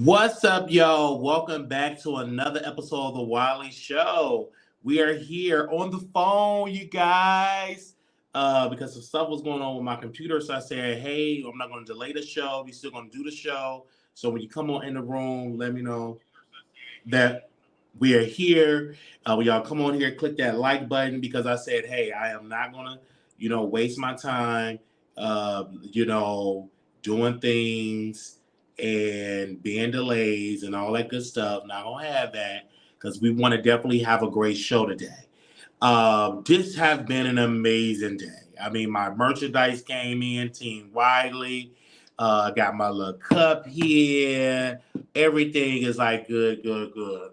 What's up, y'all? Welcome back to another episode of the Wiley Show. We are here on the phone, you guys, because some stuff was going on with my computer. So I said, hey, I'm not going to delay the show. We're still going to do the show. So when you come on in the room, let me know that we are here. When y'all come on here, click that like button because I said, hey, I am not going to, waste my time, you know, doing things and being delays and all that good stuff. Not gonna have that because we want to definitely have a great show today. This has been an amazing day. I mean, my merchandise came in, Team Wiley. Got my little cup here. Everything is like good, good, good.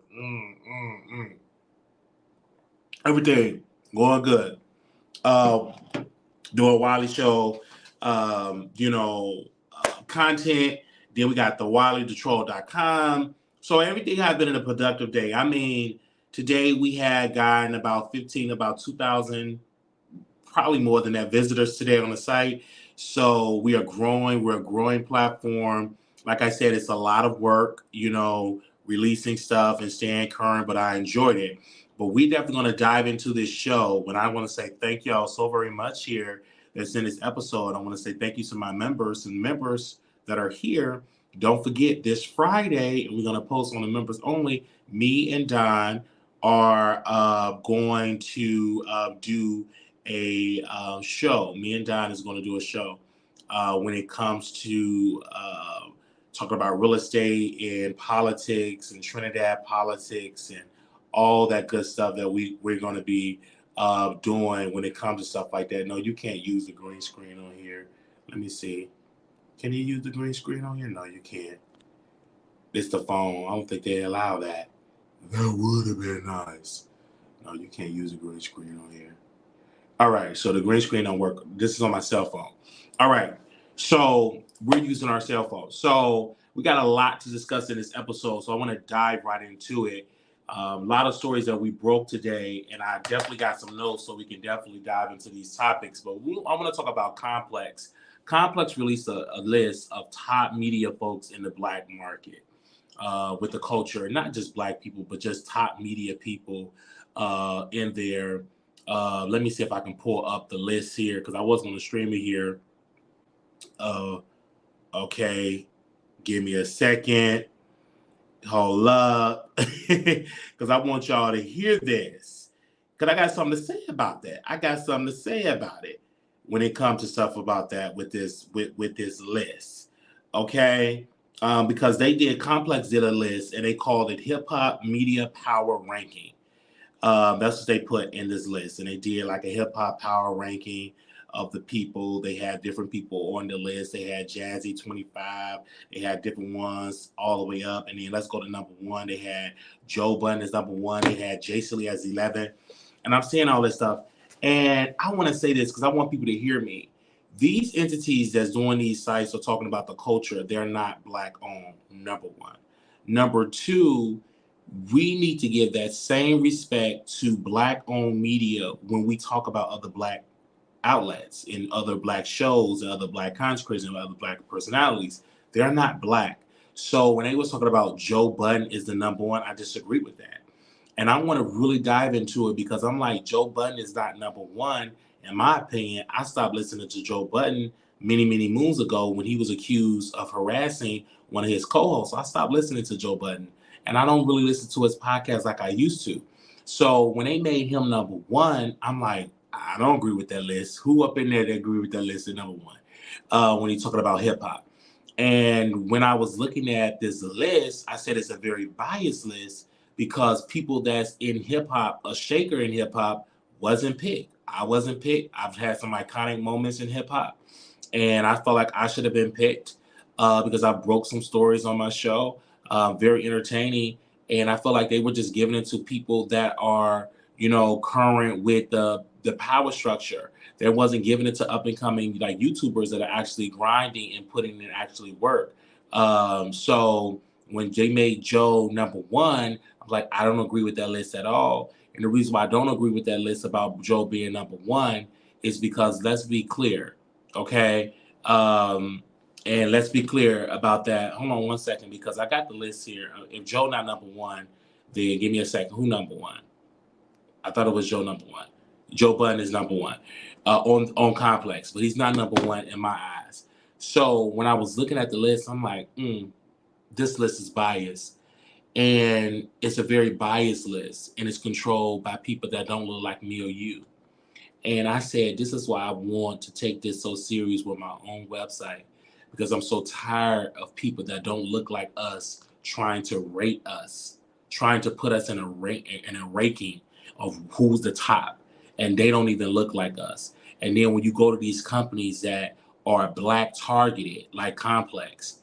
Everything going good. Uh, Doing Wiley show. Content. Then we got the WileyTheTroll.com. So everything has been in a productive day. I mean, today we had gotten about 2,000, probably more than that, visitors today on the site. So we are growing. We're a growing platform. Like I said, it's a lot of work, releasing stuff and staying current, but I enjoyed it. But we definitely going to dive into this show. And I want to say thank y'all so very much here that's in this episode. I want to say thank you to my members that are here. Don't forget this Friday, and we're going to post on the members only. Me and Don are going to do a show. Me and Don is going to do a show when it comes to talking about real estate and politics and Trinidad politics and all that good stuff that we're going to be doing when it comes to stuff like that. No, you can't use the green screen on here. Let me see. Can you use the green screen on here? No, you can't. It's the phone. I don't think they allow that. That would have been nice. No, you can't use the green screen on here. All right, so the green screen don't work. This is on my cell phone. All right, so we're using our cell phone. So we got a lot to discuss in this episode, so I want to dive right into it. A lot of stories that we broke today, and I definitely got some notes so we can definitely dive into these topics. But I want to talk about Complex. Complex released a list of top media folks in the Black market with the culture, not just Black people, but just top media people in there. Let me see if I can pull up the list here because I was going to stream it here. Okay, give me a second. Hold up, because I want y'all to hear this. Because I got something to say about that. I got something to say about it when it comes to stuff about that with this list. Okay, because Complex did a list and they called it Hip Hop Media Power Ranking. That's what they put in this list, and they did like a hip hop power ranking of the people. They had different people on the list. They had Jazzy 25. They had different ones all the way up. And then let's go to number one. They had Joe Budden as number one. They had Jason Lee as 11. And I'm saying all this stuff. And I want to say this because I want people to hear me. These entities that's doing these sites are talking about the culture. They're not Black owned, number one. Number two, we need to give that same respect to Black owned media when we talk about other Black outlets in other Black shows and other Black content creators and other Black personalities. They're not Black. So when they was talking about Joe Budden is the number one, I disagree with that. And I want to really dive into it because I'm like, Joe Budden is not number one. In my opinion, I stopped listening to Joe Budden many, many moons ago when he was accused of harassing one of his co-hosts. I stopped listening to Joe Budden. And I don't really listen to his podcast like I used to. So when they made him number one, I'm like, I don't agree with that list. Who up in there that agree with that list at number one? When he's talking about hip hop. And when I was looking at this list, I said it's a very biased list because people that's in hip hop, a shaker in hip hop, wasn't picked. I wasn't picked. I've had some iconic moments in hip hop. And I felt like I should have been picked because I broke some stories on my show. Very entertaining. And I feel like they were just giving it to people that are, current with the power structure. They wasn't giving it to up and coming like YouTubers that are actually grinding and putting in actually work. So when they made Joe number one, I'm like, I don't agree with that list at all. And the reason why I don't agree with that list about Joe being number one is because let's be clear, okay? And let's be clear about that. Hold on one second, because I got the list here. If Joe not number one, then give me a second. Who number one? I thought it was Joe number one. Joe Budden is number one on Complex, but he's not number one in my eyes. So when I was looking at the list, I'm like, this list is biased. And it's a very biased list, and it's controlled by people that don't look like me or you. And I said, this is why I want to take this so serious with my own website, because I'm so tired of people that don't look like us trying to rate us, trying to put us in a ranking of who's the top, and they don't even look like us. And then when you go to these companies that are black targeted, like Complex,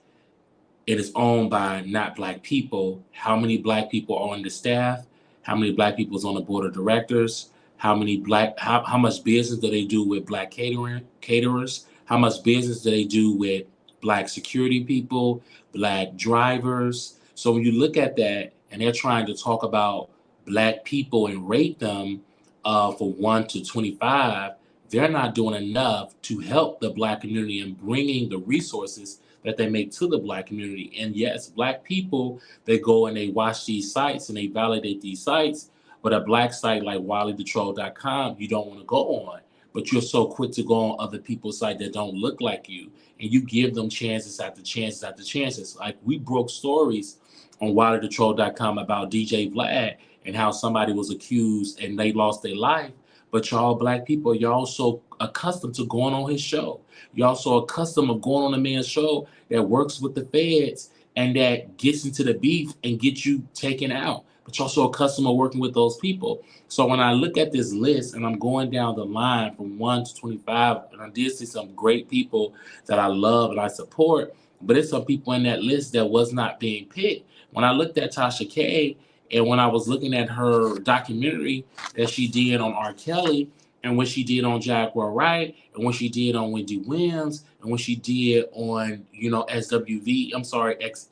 it is owned by not black people. How many black people are on the staff? How many black people is on the board of directors? How much business do they do with black caterers? How much business do they do with black security people, black drivers? So when you look at that and they're trying to talk about black people and rate them for 1 to 25, they're not doing enough to help the black community and bringing the resources that they make to the black community. And yes, black people, they go and they watch these sites and they validate these sites. But a black site like WileyTheTroll.com, you don't want to go on. But you're so quick to go on other people's sites that don't look like you. And you give them chances after chances after chances. Like, we broke stories on WileyTheTroll.com about DJ Vlad and how somebody was accused and they lost their life. But y'all black people, y'all so accustomed to going on his show. Y'all so accustomed of going on a man's show that works with the feds and that gets into the beef and gets you taken out. But you're also accustomed to working with those people. So when I look at this list and I'm going down the line from 1 to 25, and I did see some great people that I love and I support, but there's some people in that list that was not being picked. When I looked at Tasha K, and when I was looking at her documentary that she did on R. Kelly, and what she did on Jaguar Wright, and what she did on Wendy Williams, and what she did on,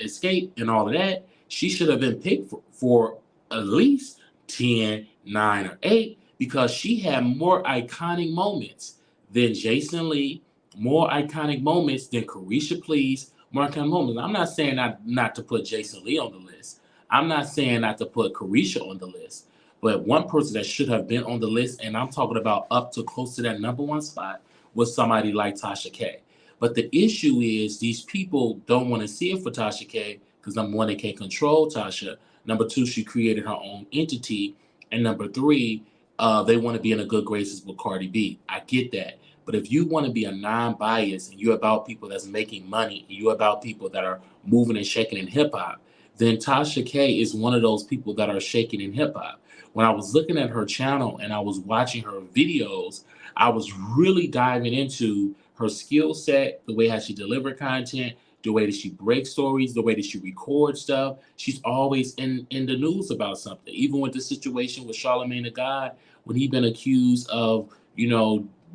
Escape and all of that, she should have been picked for at least 10, 9, or 8, because she had more iconic moments than Jason Lee, more iconic moments than Carisha Please, more iconic moments. I'm not saying not to put Jason Lee on the list. I'm not saying not to put Carisha on the list. But one person that should have been on the list, and I'm talking about up to close to that number one spot, was somebody like Tasha K. But the issue is these people don't want to see it for Tasha K, because number one, they can't control Tasha. Number two, she created her own entity. And number three, they want to be in a good graces with Cardi B. I get that. But if you want to be a non-bias and you're about people that's making money, and you're about people that are moving and shaking in hip hop, then Tasha K is one of those people that are shaking in hip hop. When I was looking at her channel and I was watching her videos, I was really diving into her skill set, the way how she delivered content, the way that she breaks stories, the way that she records stuff. She's always in the news about something. Even with the situation with Charlamagne the God, when he been accused of,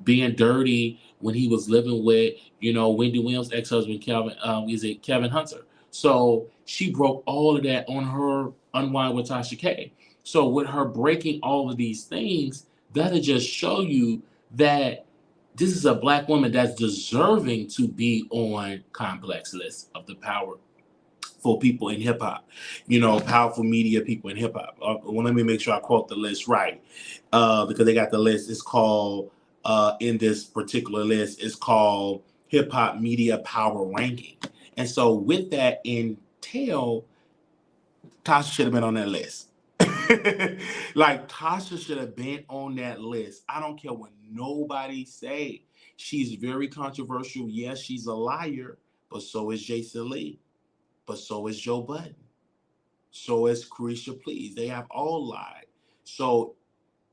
being dirty when he was living with, Wendy Williams' ex-husband, Kevin Hunter. So she broke all of that on her Unwind with Tasha K. So with her breaking all of these things, that'll just show you that this is a black woman that's deserving to be on Complex list of the powerful people in hip hop, powerful media people in hip hop. Well, let me make sure I quote the list right, because they got the list. It's called, in this particular list, it's called Hip Hop Media Power Ranking. And so with that entail, Tasha should have been on that list. Like, Tasha should have been on that list. I don't care what nobody say. She's very controversial. Yes, she's a liar, but so is Jason Lee. But so is Joe Budden. So is Carisha Please. They have all lied. So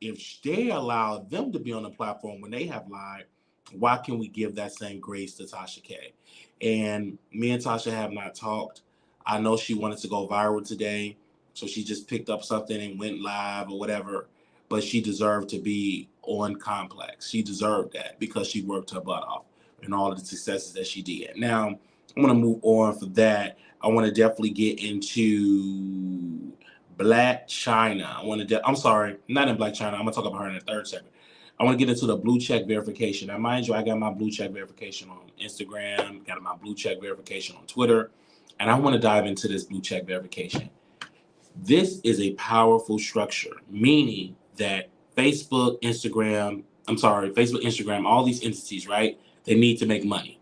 if they allow them to be on the platform when they have lied, why can we give that same grace to Tasha K? And me and Tasha have not talked. I know she wanted to go viral today, so she just picked up something and went live or whatever. But she deserved to be on Complex. She deserved that because she worked her butt off and all of the successes that she did. Now, I'm going to move on for that. I want to definitely get into Black China. I'm sorry, not in Black China. I'm going to talk about her in a third segment. I want to get into the blue check verification. Now, mind you, I got my blue check verification on Instagram, got my blue check verification on Twitter, and I want to dive into this blue check verification. This is a powerful structure, meaning that Facebook, Instagram, all these entities, right? They need to make money.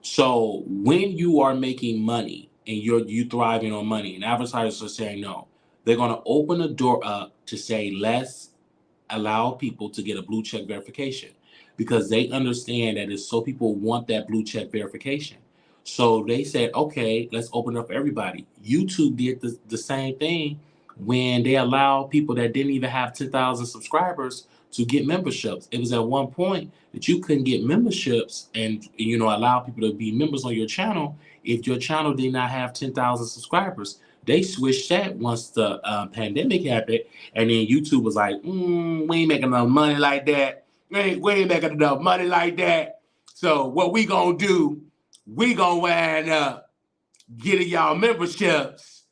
So when you are making money and you thriving on money, and advertisers are saying no, they're going to open the door up to say let's allow people to get a blue check verification because they understand that it's so people want that blue check verification. So they said, okay, let's open it up for everybody. YouTube did the same thing when they allowed people that didn't even have 10,000 subscribers to get memberships. It was at one point that you couldn't get memberships and allow people to be members on your channel if your channel did not have 10,000 subscribers. They switched that once the pandemic happened, and then YouTube was like, we ain't making enough money like that. We ain't making enough money like that. So what we gonna do, we gonna wind up getting y'all memberships.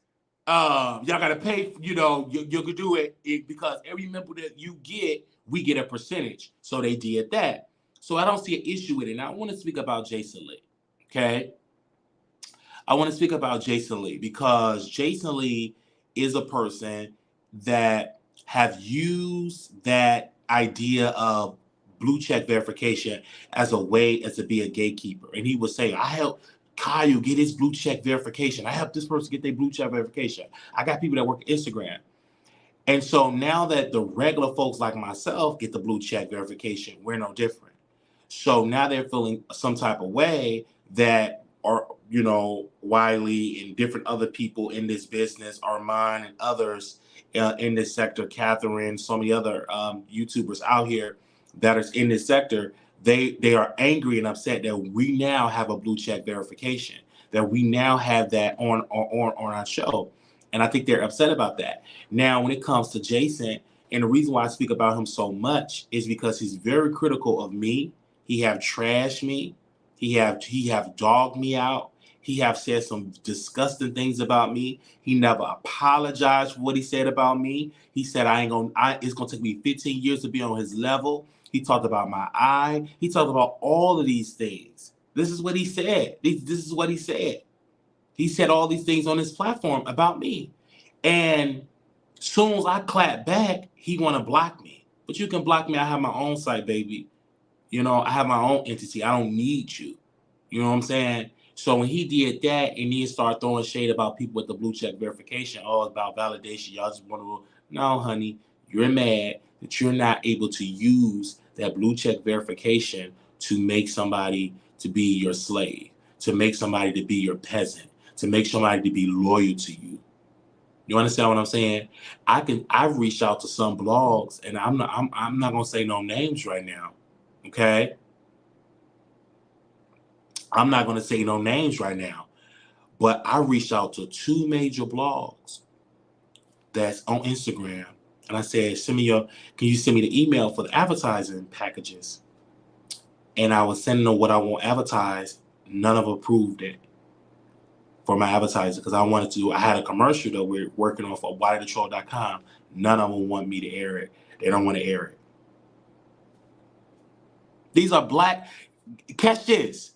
Y'all gotta pay, you could do it because every member that you get, we get a percentage. So they did that. So I don't see an issue with it. Now I want to speak about Jason Lee, okay? I want to speak about Jason Lee because Jason Lee is a person that have used that idea of blue check verification as a way as to be a gatekeeper. And he would say, I help Kyle get his blue check verification. I help this person get their blue check verification. I got people that work Instagram. And so now that the regular folks like myself get the blue check verification, we're no different. So now they're feeling some type of way that are, Wiley and different other people in this business, Armand and others in this sector, Catherine, so many other YouTubers out here that are in this sector, they are angry and upset that we now have a blue check verification, that we now have that on our show. And I think they're upset about that. Now, when it comes to Jason, and the reason why I speak about him so much is because he's very critical of me. He have trashed me. He have dogged me out. He have said some disgusting things about me. He never apologized for what he said about me. He said it's gonna take me 15 years to be on his level. He talked about my eye. He talked about all of these things. This is what he said. This is what he said. He said all these things on his platform about me. And soon as I clap back, he want to block me. But you can block me. I have my own site, baby. I have my own entity. I don't need you. You know what I'm saying? So when he did that and he started throwing shade about people with the blue check verification, it's about validation. Y'all just want to, no, honey, you're mad that you're not able to use that blue check verification to make somebody to be your slave, to make somebody to be your peasant, to make somebody to be loyal to you. You understand what I'm saying? I've reached out to some blogs, and I'm not gonna say no names right now. Okay? I'm not gonna say no names right now. But I reached out to 2 major blogs that's on Instagram. And I said, can you send me the email for the advertising packages? And I was sending them what I want advertised. None of them approved it for my advertising because I had a commercial that we're working on for WileyTheTroll.com. None of them want me to air it. They don't want to air it. These are black, catch this.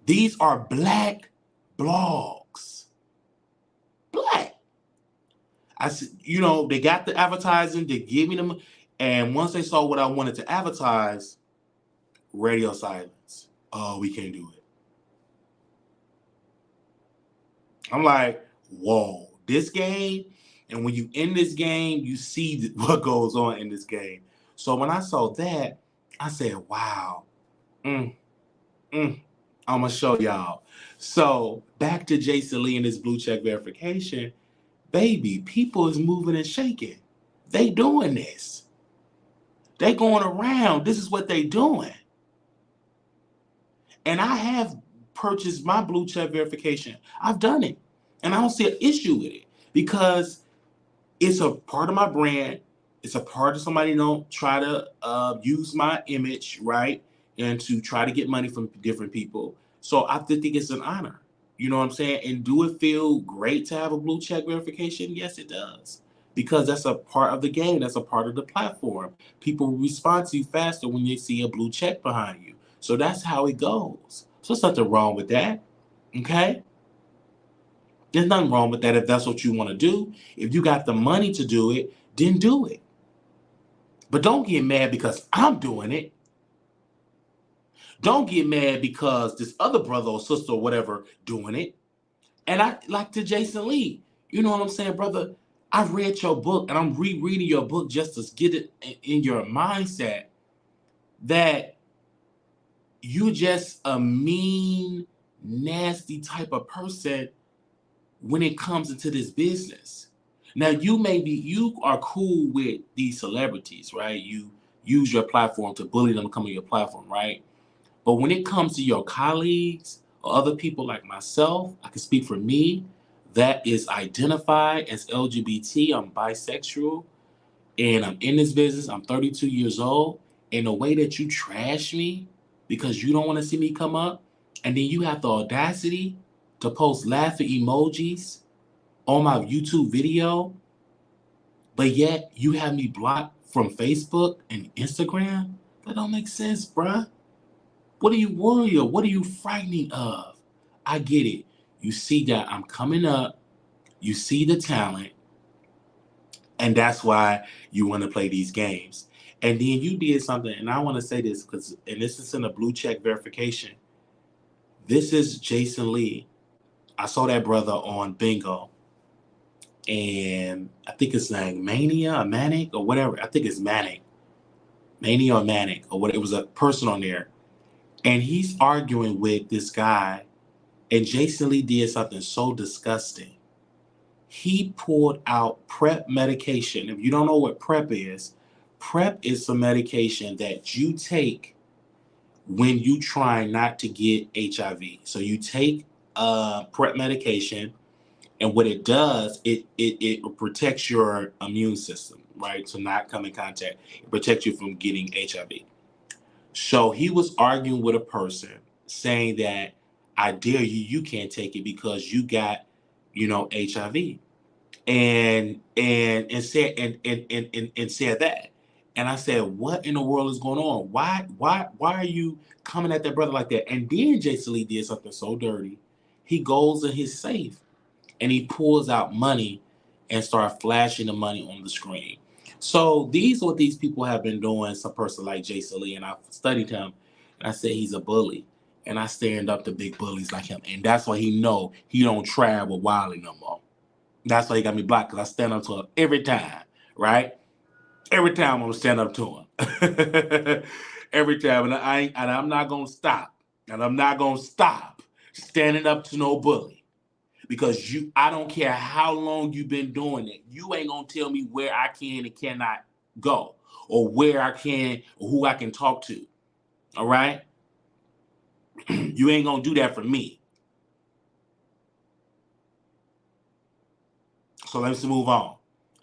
These are black blogs. Black. I said, they got the advertising, they gave me them, and once they saw what I wanted to advertise, radio silence. Oh, we can't do it. I'm like, whoa, this game? And when you in this game, you see what goes on in this game. So when I saw that, I said, wow, I'm going to show y'all. So back to Jason Lee and his blue check verification. Baby, people is moving and shaking. They doing this. They going around. This is what they doing. And I have purchased my blue check verification. I've done it. And I don't see an issue with it because it's a part of my brand. It's a part of somebody try to use my image, right? And to try to get money from different people. So I think it's an honor. You know what I'm saying? And do it feel great to have a blue check verification? Yes, it does. because that's a part of the game. That's a part of the platform. People respond to you faster when they see a blue check behind you. So that's how it goes. So there's nothing wrong with that. Okay? There's nothing wrong with that if that's what you want to do. If you got the money to do it, then do it. But don't get mad because I'm doing it. Don't get mad because this other brother or sister or whatever doing it. And I like to Jason Lee. You know what I'm saying, brother? I read your book and I'm rereading your book just to get it in your mindset that you're just a mean, nasty type of person when it comes into this business. Now you are cool with these celebrities, right? You use your platform to bully them to come on your platform, right? But when it comes to your colleagues or other people like myself, I can speak for me, that is identified as LGBT, I'm bisexual, and I'm in this business, I'm 32 years old, and the way that you trash me because you don't want to see me come up, and then you have the audacity to post laughing emojis on my YouTube video, but yet you have me blocked from Facebook and Instagram? That don't make sense, bruh. What are you worried of? What are you frightening of? I get it. You see that I'm coming up. You see the talent. And that's why you want to play these games. And then you did something, and I want to say this and this is in a blue check verification. This is Jason Lee. I saw that brother on Bingo. And I think it's like Mania or Manic or whatever. I think it's Manic. Mania or Manic or what. It was a person on there. And he's arguing with this guy. And Jason Lee did something so disgusting. He pulled out PrEP medication. If you don't know what PrEP is some medication that you take when you try not to get HIV. So you take PrEP medication, and what it does, it protects your immune system, right? To not come in contact. It protects you from getting HIV. So he was arguing with a person saying that I dare you, you can't take it because you got, HIV. And said that. And I said, what in the world is going on? Why are you coming at that brother like that? And then Jason Lee did something so dirty. He goes in his safe and he pulls out money and start flashing the money on the screen. So these are what these people have been doing. Some person like Jason Lee, and I studied him, and I said he's a bully, and I stand up to big bullies like him, and that's why he know he don't travel with Wiley no more. That's why he got me blocked, because I stand up to him every time, right? Every time I'm gonna stand up to him. Every time, and I'm not gonna stop, and I'm not gonna stop standing up to no bully. Because I don't care how long you've been doing it. You ain't gonna tell me where I can and cannot go, or where I can, or who I can talk to. All right? You ain't gonna do that for me. So let's move on.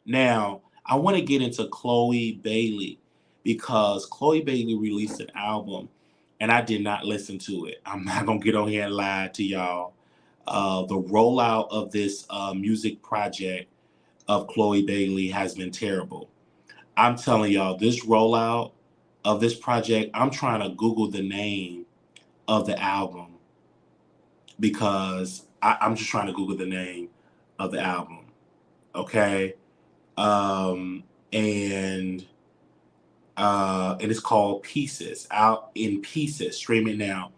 Now, I want to get into Chole Bailey, because Chole Bailey released an album, and I did not listen to it. I'm not gonna get on here and lie to y'all. The rollout of this music project of Chole Bailey has been terrible. I'm telling y'all, this rollout of this project, I'm trying to Google the name of the album, because I'm just trying to Google the name of the album. Okay. And it's called Pieces, Out in Pieces, streaming now.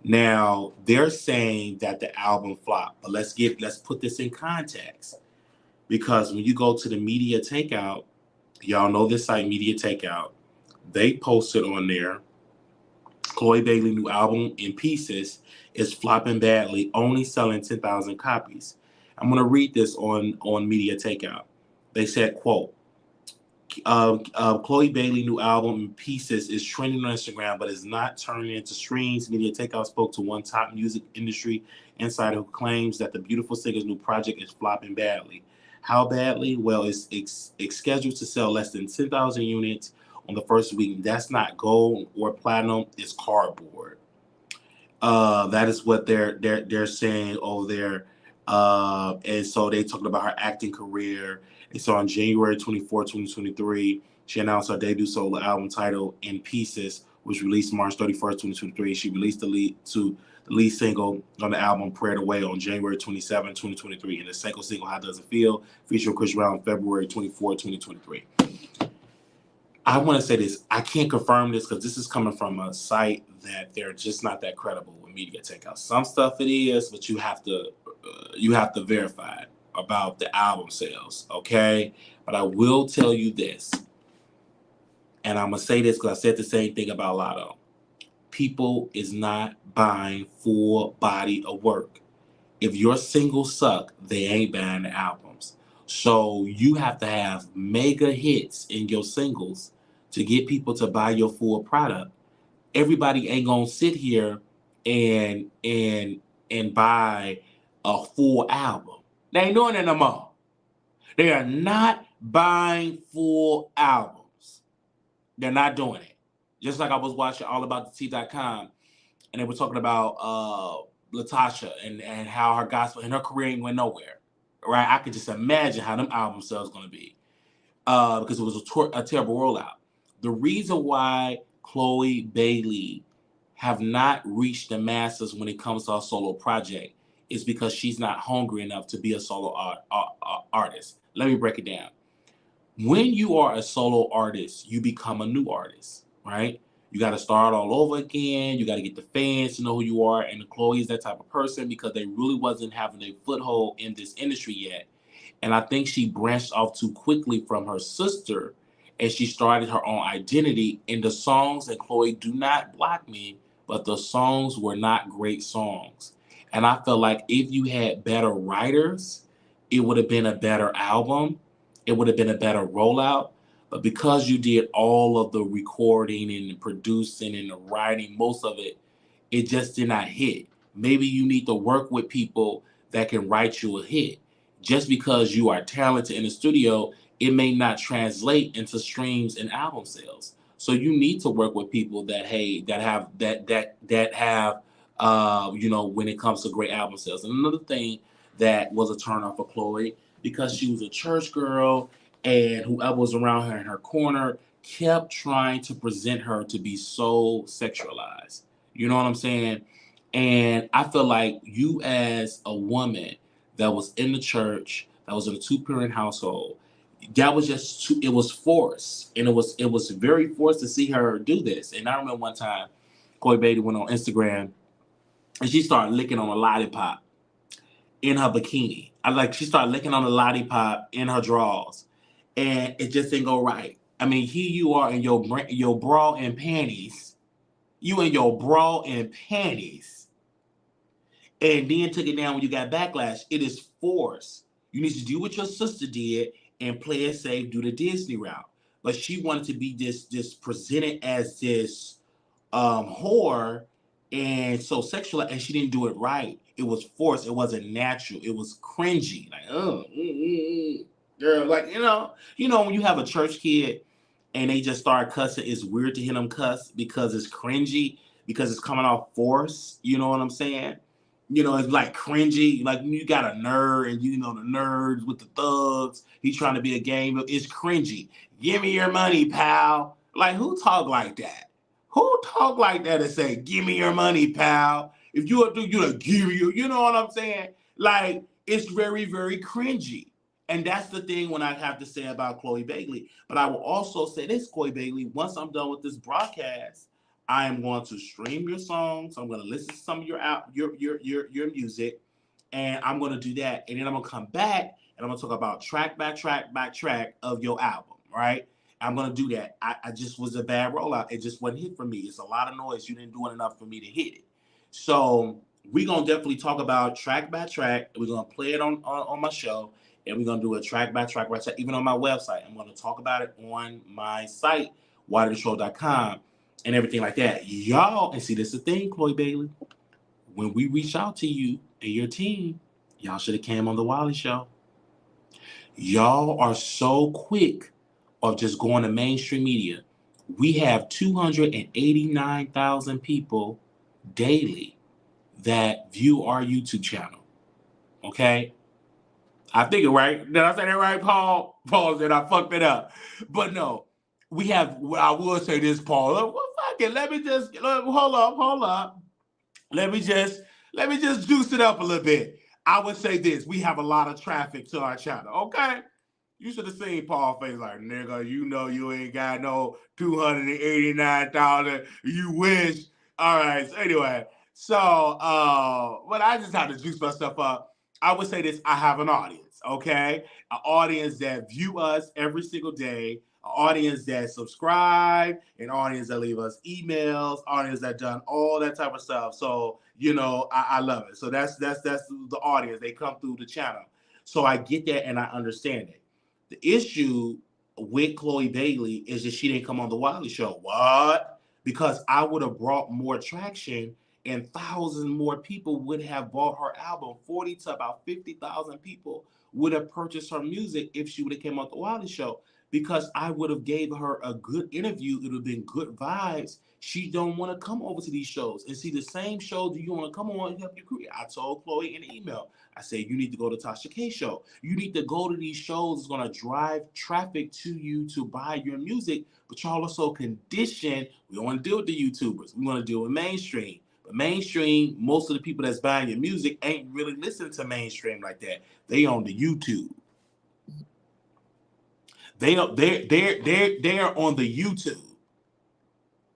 Now they're saying that the album flopped, but let's put this in context, because when you go to the Media Takeout, y'all know this site, Media Takeout, they posted on there, Chole Bailey new album In Pieces is flopping badly, only selling 10,000 copies. I'm gonna read this on Media Takeout. They said, quote, Chole Bailey new album In Pieces is trending on Instagram, but is not turning into streams. Media Takeout spoke to one top music industry insider who claims that the beautiful singer's new project is flopping badly. How badly? Well, it's scheduled to sell less than 10,000 units on the first week. That's not gold or platinum; it's cardboard. That is what they're saying over there. And so they talked about her acting career. And so on January 24, 2023, she announced her debut solo album titled In Pieces, which released March 31st, 2023. She released the lead single on the album, Prayer Away, on January 27, 2023. And the second single, How Does It Feel, featuring Chris Brown, February 24, 2023. I want to say this. I can't confirm this because this is coming from a site that they're just not that credible with media takeout. Some stuff it is, but you have to verify it about the album sales, okay? But I will tell you this, and I'm gonna say this because I said the same thing about Lotto. People is not buying full body of work. If your singles suck, they ain't buying the albums. So you have to have mega hits in your singles to get people to buy your full product. Everybody ain't gonna sit here and buy a full album. They ain't doing it no more. They are not buying full albums. They're not doing it. Just like I was watching allabouttheT.com, and they were talking about Tasha and how her gospel and her career ain't went nowhere. Right? I could just imagine how them album sales gonna be. Because it was a terrible rollout. The reason why Chole Bailey have not reached the masses when it comes to a solo project is because she's not hungry enough to be a solo artist. Let me break it down. When you are a solo artist, you become a new artist, right? You got to start all over again. You got to get the fans to know who you are. And Chole is that type of person because they really wasn't having a foothold in this industry yet. And I think she branched off too quickly from her sister and she started her own identity. And the songs, and Chole, do not block me, but the songs were not great songs. And I felt like if you had better writers, it would have been a better album. It would have been a better rollout. But because you did all of the recording and the producing and the writing, most of it, it just did not hit. Maybe you need to work with people that can write you a hit. Just because you are talented in the studio, it may not translate into streams and album sales. So you need to work with people that have when it comes to great album sales. And another thing that was a turnoff for Chole, because she was a church girl and whoever was around her in her corner kept trying to present her to be so sexualized. You know what I'm saying? And I feel like you as a woman that was in the church, that was in a two-parent household, that was just it was forced. And it was very forced to see her do this. And I remember one time Chole Bailey went on Instagram and she started licking on a lollipop in her bikini. She started licking on a lollipop in her drawers. And it just didn't go right. I mean, here you are in your bra and panties. You in your bra and panties. And then took it down when you got backlash. It is forced. You need to do what your sister did and play it safe, do the Disney route. But she wanted to be just presented as this whore and so sexual, and she didn't do it right. It was forced. It wasn't natural. It was cringy. Like, girl, like when you have a church kid and they just start cussing, it's weird to hear them cuss because it's cringy, because it's coming off force. You know what I'm saying? It's like cringy. Like you got a nerd and the nerds with the thugs. He's trying to be a game. It's cringy. Give me your money, pal. Like who talk like that? Who talk like that and say, give me your money, pal? If you do, you give you. You know what I'm saying? Like it's very, very cringy. And that's the thing when I have to say about Chole Bailey. But I will also say this, Chole Bailey, once I'm done with this broadcast, I am going to stream your songs. I'm going to listen to some of your music, and I'm going to do that. And then I'm going to come back and I'm going to talk about track by track by track of your album, right? I'm going to do that. I just was a bad rollout. It just wasn't hit for me. It's a lot of noise. You didn't do it enough for me to hit it. So we're going to definitely talk about track by track. We're going to play it on my show, and we're going to do it track by track, even on my website. I'm going to talk about it on my site, wileytheshow.com. and everything like that. Y'all, and see, this is the thing, Chole Bailey. When we reach out to you and your team, y'all should have came on the Wiley Show. Y'all are so quick of just going to mainstream media. We have 289,000 people daily that view our YouTube channel. Okay? I think it right. Did I say that right, Paul? Paul said I fucked it up. But no, we have, I will say this, Paul. Well, fuck it. Hold up. Let me just juice it up a little bit. I would say this. We have a lot of traffic to our channel. Okay? You should have seen Paul face like, nigga, you know you ain't got no 289,000. You wish. All right. So anyway, but I just had to juice myself up. I would say this, I have an audience, okay? An audience that view us every single day, an audience that subscribe, an audience that leave us emails, audience that done all that type of stuff. So, I love it. So that's the audience. They come through the channel. So I get that and I understand it. The issue with Chole Bailey is that she didn't come on the Wiley show. What? Because I would have brought more traction and thousands more people would have bought her album. 40 to about 50,000 people would have purchased her music if she would have came on the Wiley show, because I would have gave her a good interview. It would have been good vibes. She don't want to come over to these shows and see the same show that you want to come on and help your career. I told Chloe in an email, I said, you need to go to Tasha K show. You need to go to these shows. It's going to drive traffic to you to buy your music, but y'all are so conditioned. We don't want to deal with the YouTubers. We want to deal with mainstream. But mainstream, most of the people that's buying your music ain't really listening to mainstream like that. They on the YouTube. They're on the YouTube.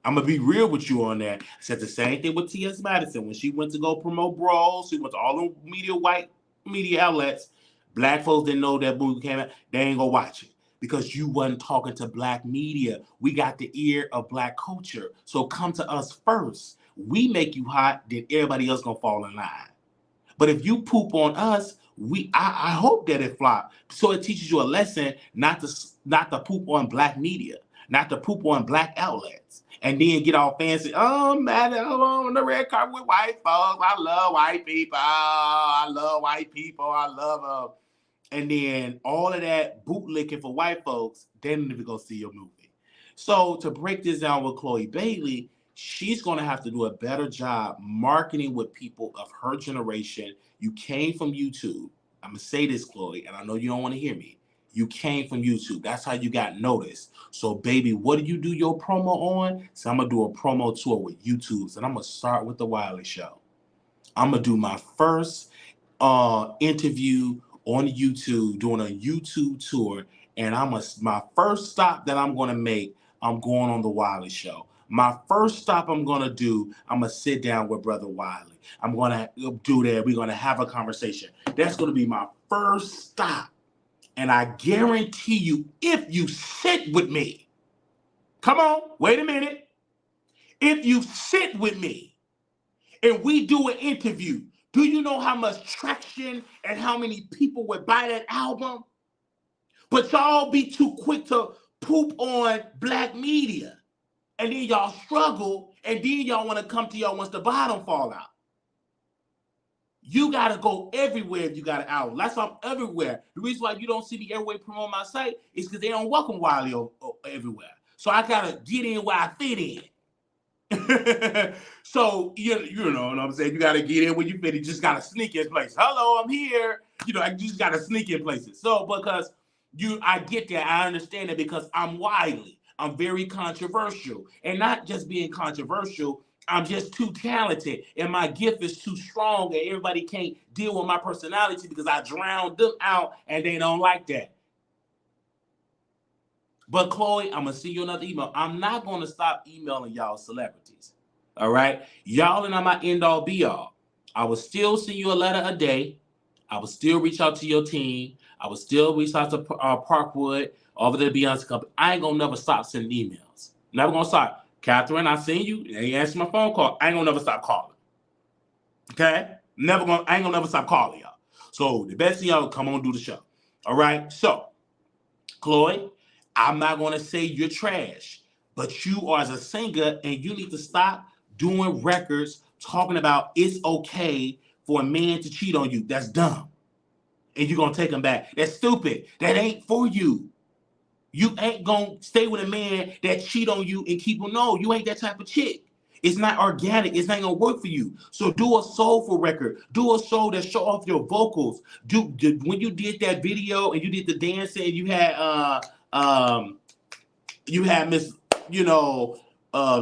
I'm gonna be real with you on that. I said the same thing with T.S. Madison when she went to go promote Brawls. She went to all the white media outlets. Black folks didn't know that movie came out. They ain't gonna watch it because you wasn't talking to black media. We got the ear of black culture, so come to us first. We make you hot, then everybody else gonna fall in line. But if you poop on us, I hope that it flop. So it teaches you a lesson not to poop on black media, not to poop on black outlets, and then get all fancy. Oh man, I'm on the red carpet with white folks. I love white people. I love white people. I love them. And then all of that bootlicking for white folks, they don't even go see your movie. So to break this down with Chole Bailey, she's going to have to do a better job marketing with people of her generation. You came from YouTube. I'm going to say this, Chloe, and I know you don't want to hear me. You came from YouTube. That's how you got noticed. So, baby, what do you do your promo on? So I'm going to do a promo tour with YouTubes, and I'm going to start with The Wiley Show. I'm going to do my first interview on YouTube, doing a YouTube tour, and my first stop that I'm going to make, I'm going on The Wiley Show. My first stop I'm going to do, I'm going to sit down with Brother Wiley. I'm going to do that. We're going to have a conversation. That's going to be my first stop. And I guarantee you, if you sit with me, come on, wait a minute. If you sit with me and we do an interview, do you know how much traction and how many people would buy that album? But y'all be too quick to poop on black media. And then y'all struggle, and then y'all want to come to y'all once the bottom fall out. You got to go everywhere if you got an album. That's why I'm everywhere. The reason why you don't see me everywhere promote my site is because they don't welcome Wiley everywhere. So I got to get in where I fit in. So, you know what I'm saying? You got to get in where you fit. You just got to sneak in places. Hello, I'm here. You just got to sneak in places. So because I get that. I understand it because I'm Wiley. I'm very controversial. And not just being controversial, I'm just too talented. And my gift is too strong and everybody can't deal with my personality because I drowned them out and they don't like that. But Chloe, I'm going to send you another email. I'm not going to stop emailing y'all celebrities. All right? Y'all are not my end-all be-all. I will still send you a letter a day. I will still reach out to your team. I will still reach out to Parkwood, over to the Beyonce company. I ain't going to never stop sending emails. Never going to stop. Catherine, I seen you. You ain't answer my phone call. I ain't going to never stop calling. Okay? I ain't going to never stop calling y'all. So the best thing y'all, come on, do the show. All right? So, Chloe, I'm not going to say you're trash, but you are as a singer, and you need to stop doing records talking about it's okay for a man to cheat on you. That's dumb. And you're going to take him back. That's stupid. That ain't for you. You ain't going to stay with a man that cheat on you and keep him. No, you ain't that type of chick. It's not organic. It's not gonna work for you. So do a soulful record. Do a soul that show off your vocals. When you did that video and you did the dancing, and you had Miss, you know,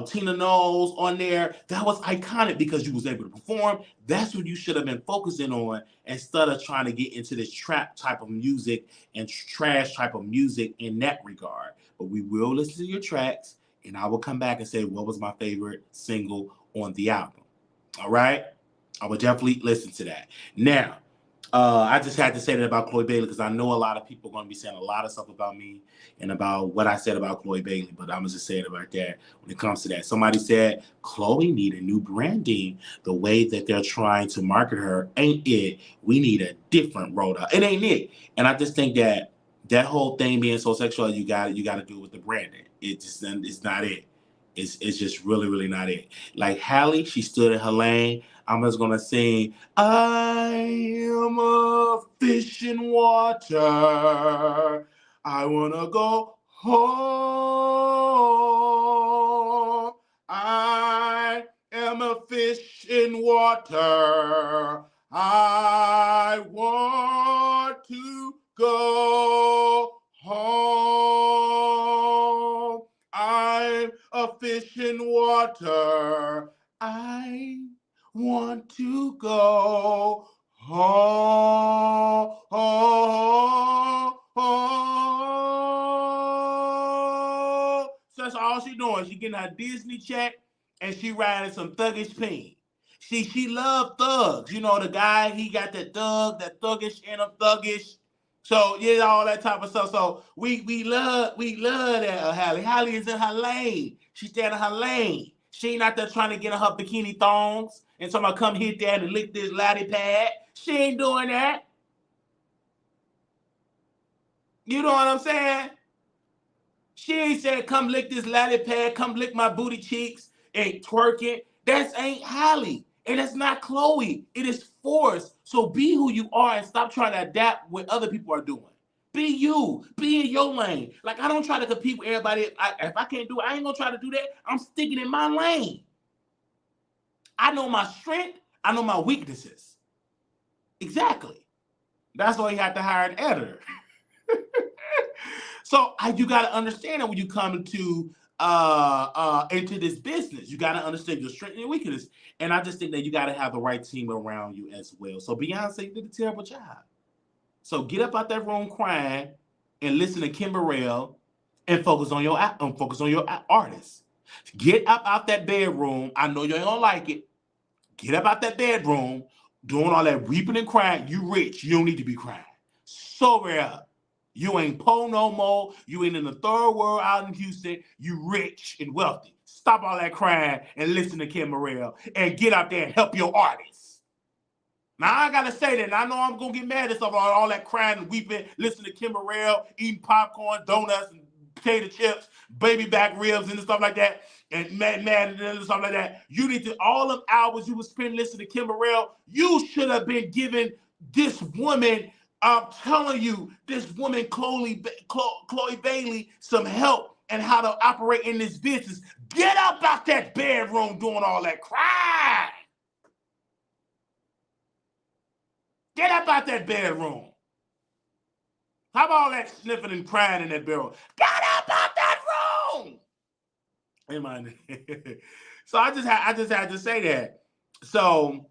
Tina Knowles on there. That was iconic because you was able to perform. That's what you should have been focusing on instead of trying to get into this trap type of music and trash type of music in that regard. But we will listen to your tracks, and I will come back and say what was my favorite single on the album. All right? I will definitely listen to that. Now, I just had to say that about Chloe Bailey because I know a lot of people are going to be saying a lot of stuff about me and about what I said about Chloe Bailey, but I'm just saying about that when it comes to that. Somebody said Chloe need a new branding. The way that they're trying to market her ain't it. We need a different road out. It ain't it. And I just think that that whole thing being so sexual, you got to do it with the branding. It's not it. It's just really, really not it. Like Hallie, she stood in her lane. I'm just gonna sing, I am a fish in water. I wanna go home. I am a fish in water. I want to go home. I'm a fish in water. I want to go home. So that's all she doing. She getting her Disney check and she riding some thuggish peen. She love thugs. You know, the guy, he got that thuggish in him, thuggish. So yeah, all that type of stuff. So we love that Hallie. Hallie is in her lane. She staying in her lane. She ain't out there trying to get in her bikini thongs and somebody come hit that and lick this laddie pad. She ain't doing that. You know what I'm saying? She ain't saying come lick this laddie pad, come lick my booty cheeks and twerk it. That ain't Hallie. And that's not Chloe. It is forced. So be who you are and stop trying to adapt what other people are doing. Be you. Be in your lane. Like, I don't try to compete with everybody. If I can't do it, I ain't going to try to do that. I'm sticking in my lane. I know my strength. I know my weaknesses. Exactly. That's why you have to hire an editor. So you got to understand that when you come into this business, you got to understand your strength and your weakness. And I just think that you got to have the right team around you as well. So Beyonce did a terrible job. So get up out that room crying and listen to Kim Burrell and focus on your artist. Get up out that bedroom. I know you ain't gonna like it. Get up out that bedroom, doing all that weeping and crying. You rich. You don't need to be crying. Sober up. You ain't poor no more. You ain't in the third world out in Houston. You rich and wealthy. Stop all that crying and listen to Kim Burrell and get out there and help your artists. Now, I got to say that. I know I'm going to get mad at stuff about all that crying and weeping, listening to Kim Burrell, eating popcorn, donuts, and potato chips, baby back ribs, and stuff like that, and mad and stuff like that. You need to, all them hours you was spending listening to Kim Burrell, you should have been giving this woman, I'm telling you, this woman, Chloe Bailey, some help and how to operate in this business. Get up out that bedroom doing all that crying. Get up out that bedroom. How about all that sniffing and crying in that bedroom? Get up out that room. Amen. So I just had to say that. So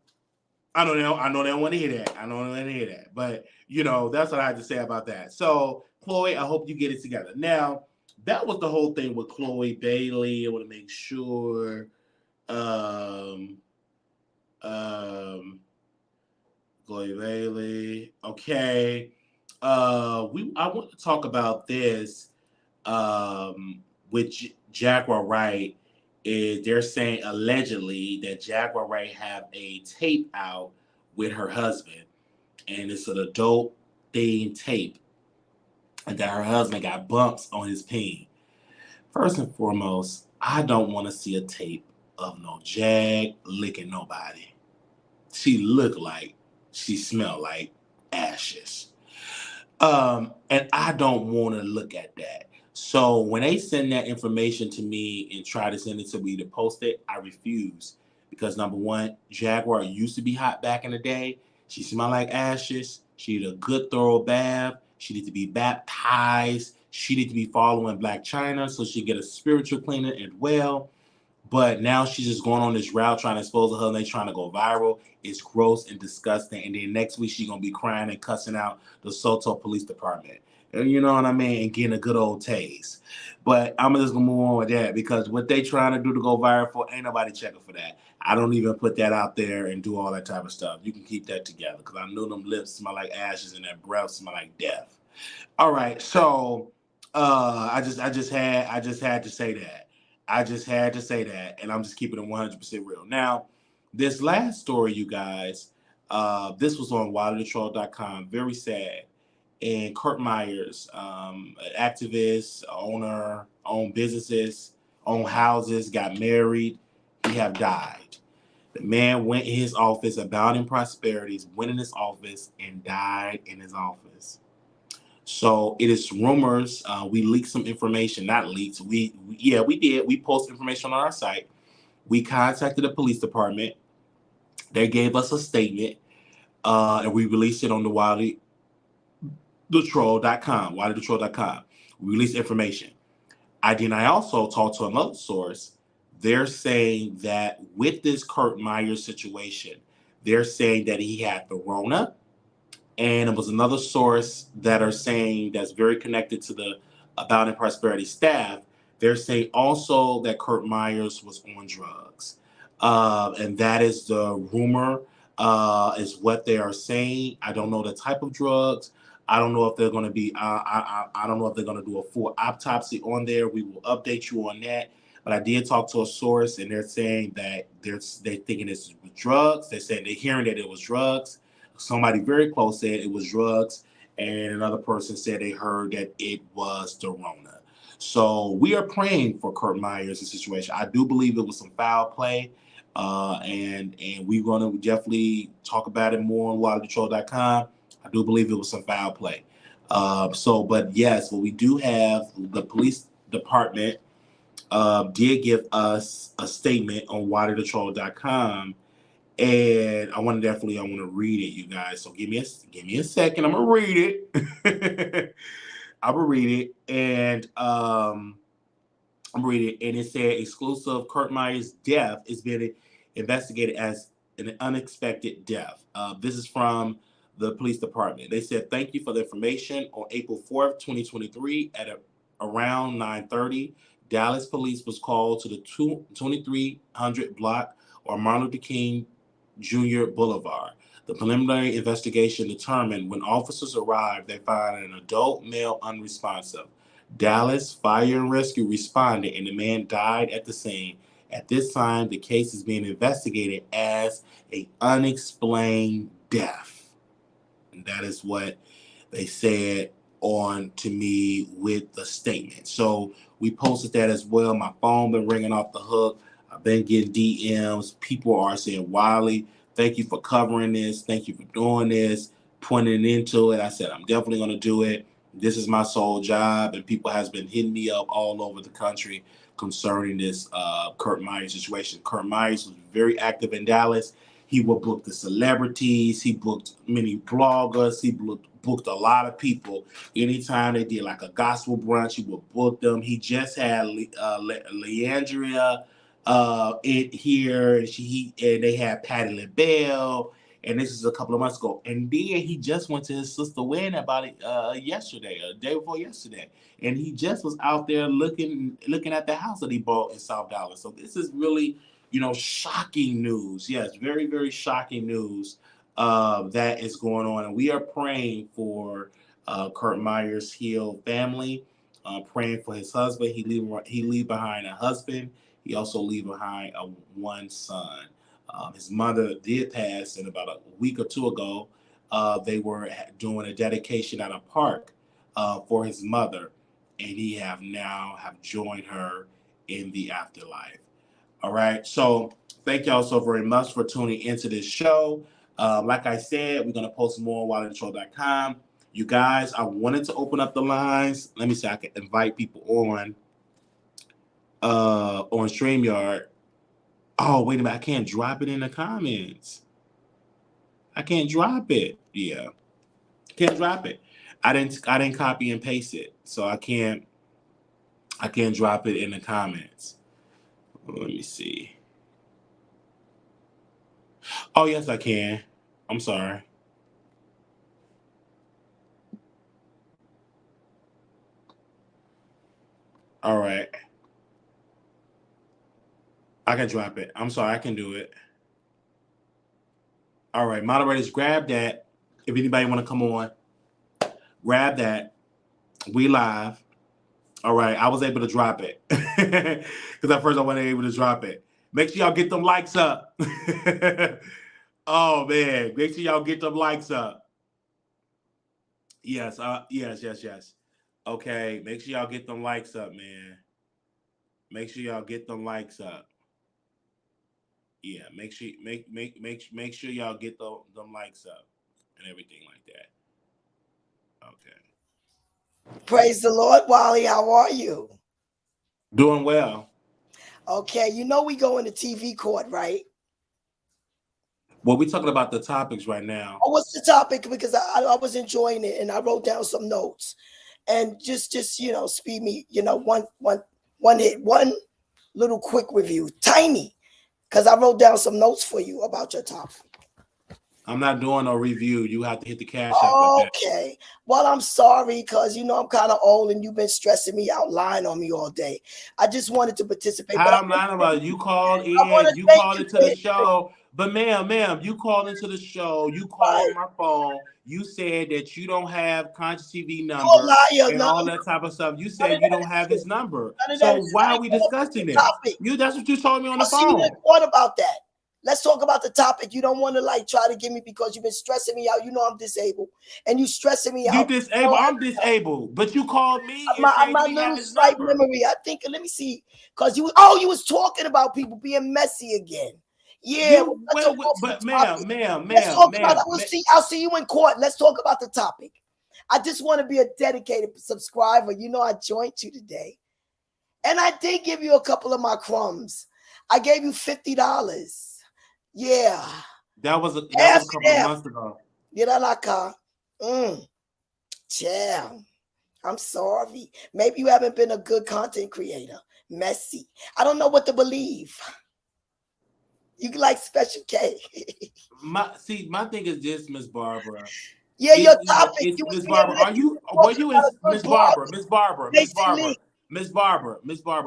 I know they don't want to hear that. I know they don't want to hear that. But you know, that's what I had to say about that. So Chloe, I hope you get it together. Now, that was the whole thing with Chloe Bailey. I want to make sure. Chloe Bailey. Okay. I want to talk about this with Jaguar Wright. They're saying allegedly that Jaguar Wright have a tape out with her husband, and it's an adult themed tape, and that her husband got bumps on his peen. First and foremost, I don't want to see a tape of no Jag licking nobody. She looked like she smelled like ashes. And I don't want to look at that. So when they send that information to me and try to send it to me to post it, I refuse. Because number one, Jaguar used to be hot back in the day. She smelled like ashes. She need a good thorough bath. She need to be baptized. She need to be following Black China so she get a spiritual cleaner as well. But now she's just going on this route trying to expose her and they trying to go viral. It's gross and disgusting. And then next week she's gonna be crying and cussing out the Soto Police Department. You know what I mean? And getting a good old tase. But I'm just gonna move on with that because what they trying to do to go viral for, ain't nobody checking for that. I don't even put that out there and do all that type of stuff. You can keep that together because I knew them lips smell like ashes and that breath smell like death. All right, so I just had to say that. I just had to say that, and I'm just keeping it 100% real. Now, this last story, you guys, this was on WileyTheTroll.com. Very sad. And Kirk Myers, an activist, owner, owned businesses, owned houses, got married. He have died. The man went in his office, abounding prosperities, went in his office and died in his office. So it is rumors. We leaked some information, not leaked. We did. We posted information on our site. We contacted the police department. They gave us a statement, and we released it on the WileyTheTroll.com. WileyTheTroll.com. We released information. I also talked to another source. They're saying that with this Kurt Myers situation, they're saying that he had the Rona. And it was another source that are saying that's very connected to the About and Prosperity staff. They're saying also that Kurt Myers was on drugs. And that is the rumor, is what they are saying. I don't know the type of drugs. I don't know if they're going to be, I don't know if they're going to do a full autopsy on there. We will update you on that. But I did talk to a source and they're saying that they're thinking this was drugs. They said they're hearing that it was drugs. Somebody very close said it was drugs, and another person said they heard that it was the Rona. So we are praying for Kurt Myers' situation. I do believe it was some foul play, and we're going to definitely talk about it more on WileyTheTroll.com. I do believe it was some foul play. But yes, what we do have, the police department did give us a statement on WileyTheTroll.com. And I want to read it, you guys. So give me a second. I'm gonna read it. I'm gonna read it, and I'm reading it, and it said exclusive: Kurt Myers' death is being investigated as an unexpected death. This is from the police department. They said thank you for the information. On April 4th, 2023, at around 9:30, Dallas police was called to the 2300 block or Martin Luther King Jr. Boulevard. The preliminary investigation determined when officers arrived, they found an adult male unresponsive. Dallas Fire and Rescue responded, and the man died at the scene. At this time, the case is being investigated as an unexplained death. And that is what they said on to me with the statement. So we posted that as well. My phone been ringing off the hook. I've been getting DMs. People are saying, Wiley, thank you for covering this. Thank you for doing this, pointing into it. I said, I'm definitely going to do it. This is my sole job. And people has been hitting me up all over the country concerning this Kurt Myers situation. Kurt Myers was very active in Dallas. He would book the celebrities. He booked many bloggers. He booked a lot of people. Anytime they did like a gospel brunch, he would book them. He just had Leandria it here, and they had Patti LaBelle, and this is a couple of months ago. And then he just went to his sister's wedding about yesterday, a day before yesterday, and he just was out there looking at the house that he bought in South Dallas. So this is really, shocking news. Yes, very, very shocking news that is going on. And we are praying for Kurt Myers' healed family, praying for his husband. He leave behind a husband. He also leave behind one son. His mother did pass in about a week or two ago. They were doing a dedication at a park for his mother, and he have joined her in the afterlife. All right. So thank y'all so very much for tuning into this show. Like I said, we're going to post more on WileyTheTroll.com. You guys, I wanted to open up the lines. Let me see. I can invite people on StreamYard. Oh, wait a minute. I can't drop it in the comments. I can't drop it. Yeah. Can't drop it. I didn't copy and paste it. So I can't drop it in the comments. Let me see. Oh, yes, I can. I'm sorry. All right. I can drop it. I'm sorry. I can do it. All right. Moderators, grab that. If anybody want to come on, grab that. We live. All right. I was able to drop it. Because at first I wasn't able to drop it. Make sure y'all get them likes up. Oh, man. Make sure y'all get them likes up. Yes. Yes. Okay. Make sure y'all get them likes up, man. Make sure y'all get them likes up. Yeah, make sure y'all get them likes up and everything like that. Okay. Praise the Lord, Wiley. How are you? Doing well. Okay, you know we go into TV court, right? Well, we're talking about the topics right now. Oh, what's the topic? Because I was enjoying it and I wrote down some notes. And just speed me, one hit, one little quick review, tiny, because I wrote down some notes for you about your topic. I'm not doing no review. You have to hit the cash app. Okay. Well, I'm sorry because I'm kind of old and you've been stressing me out, lying on me all day. I just wanted to participate. How I'm lying about it? You called in. You called into the show. But ma'am, you called into the show. You called my phone. You said that you don't have Conscious TV number and all that type of stuff. You said you don't have his number. So why are we discussing this? That's what you told me on the phone. What about that? Let's talk about the topic. You don't want to try to get me because you've been stressing me out. I'm disabled, and you stressing me out. You disabled. I'm disabled, but you called me. My little slight memory. I think. Let me see. Because you was talking about people being messy again. Yeah, but ma'am. I'll see you in court. Let's talk about the topic. I just want to be a dedicated subscriber. I joined you today, and I did give you a couple of my crumbs. I gave you $50. Yeah. That was a couple of months ago. Yeah. I'm sorry. Maybe you haven't been a good content creator. Messy. I don't know what to believe. You like Special K. My thing is this, Miss Barbara. Yeah, your topic. Miss Barbara, were you in Miss Barbara,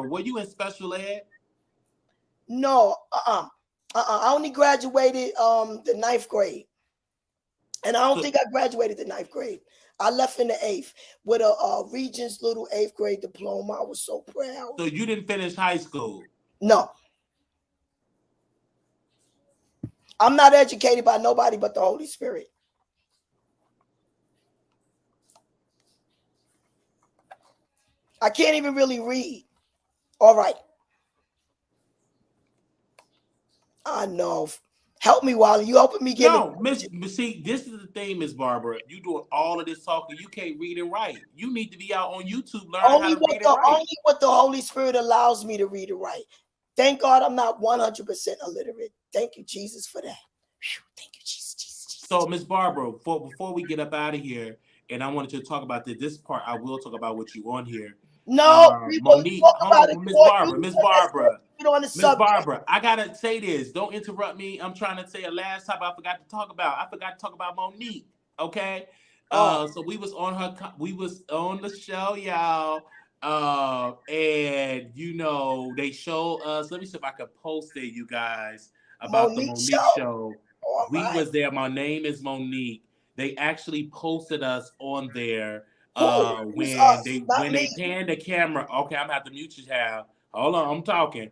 were you in special ed? No, I only graduated the 9th grade. And I don't think I graduated the 9th grade. I left in the 8th with a Regents little 8th grade diploma. I was so proud. So you didn't finish high school? No. I'm not educated by nobody but the Holy Spirit. I can't even really read. All right. I know. Help me, Wiley. You helping me get see, this is the thing, Miss Barbara. You doing all of this talking. You can't read and write. You need to be out on YouTube learning how to read and write. Only what the Holy Spirit allows me to read and write. Thank God I'm not 100% illiterate. Thank you, Jesus, for that. Whew, thank you, Jesus. So, Miss Barbara, before we get up out of here, and I wanted to talk about this part, I will talk about what you on here. No, Monique, Miss Barbara, I gotta say this. Don't interrupt me. I'm trying to say a last time I forgot to talk about Monique. Okay. So we was on the show, y'all. And they showed us. Let me see if I can post it, you guys, about the Monique show. We was there. My name is Monique. They actually posted us on there. When they panned the camera, okay, I'm gonna have to mute you, Hal. Hold on, I'm talking.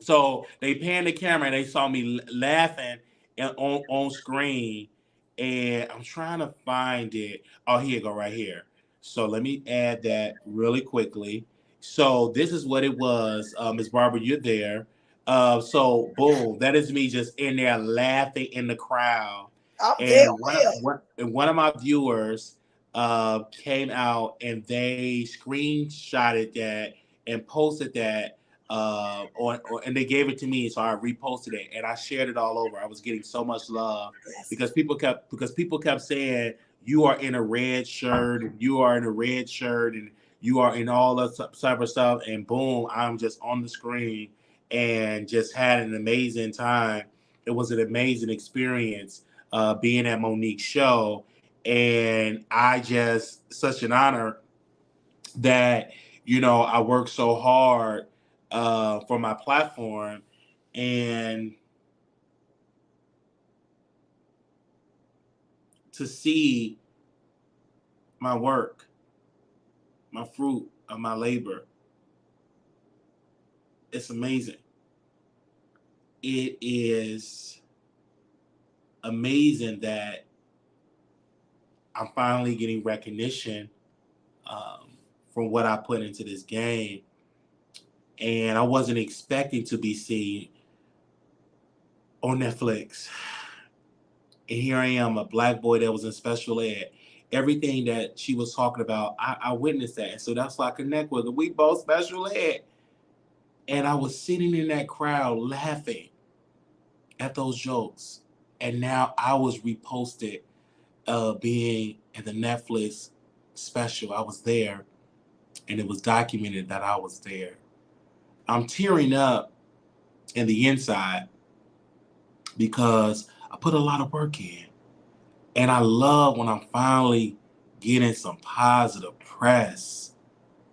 So they panned the camera and they saw me laughing on screen, and I'm trying to find it. Oh, here you go, right here. So let me add that really quickly. So this is what it was, Ms. Barbara. You're there. So boom, that is me just in there laughing in the crowd. And one of my viewers came out and they screenshotted that and posted that and they gave it to me, so I reposted it and I shared it all over. I was getting so much love Yes. because people kept saying you are in a red shirt and you are in a red shirt and you are in all that type of stuff, and boom, I'm just on the screen and just had an amazing time. It was an amazing experience being at Monique's show, and I just such an honor that I worked so hard for my platform, and to see my work, my fruit of my labor, it's amazing. It is amazing that I'm finally getting recognition um, from what I put into this game, and I wasn't expecting to be seen on Netflix. And here I am, a black boy that was in special ed. Everything that she was talking about, I witnessed that. So that's why I connect with her. We both special ed. And I was sitting in that crowd laughing at those jokes. And now I was reposted being in the Netflix special. I was there, and it was documented that I was there. I'm tearing up in the inside because I put a lot of work in. And I love when I'm finally getting some positive press.